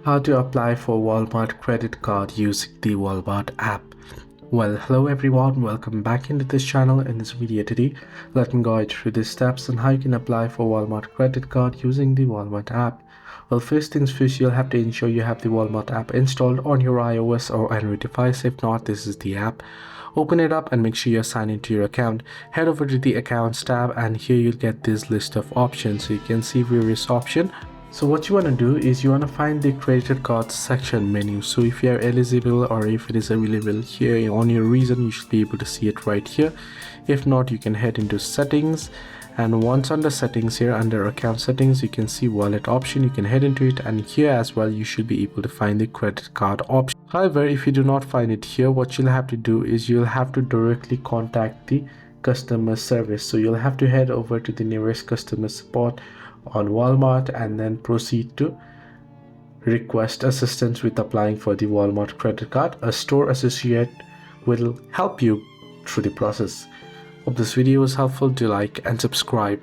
How to apply for Walmart credit card using the Walmart app. Well, hello everyone, welcome back into this channel. In this video today, let me guide through the steps on how you can apply for Walmart credit card using the Walmart app. Well, first things first, you'll have to ensure you have the Walmart app installed on your iOS or Android device. If not, this is the app. Open it up and make sure you're signed into your account. Head over to the accounts tab and here you'll get this list of options. So you can see various options. So what you want to do is you want to find the credit card section menu. So if you are eligible or if it is available here on your region, you should be able to see it right here. If not, you can head into settings, and once under settings here under account settings, you can see wallet option. You can head into it, and here as well you should be able to find the credit card option. However, if you do not find it here, what you'll have to do is you'll have to directly contact the customer service. So you'll have to head over to the nearest customer support on Walmart and then proceed to request assistance with applying for the Walmart credit card. A store associate will help you through the process. Hope this video was helpful. Do like and subscribe.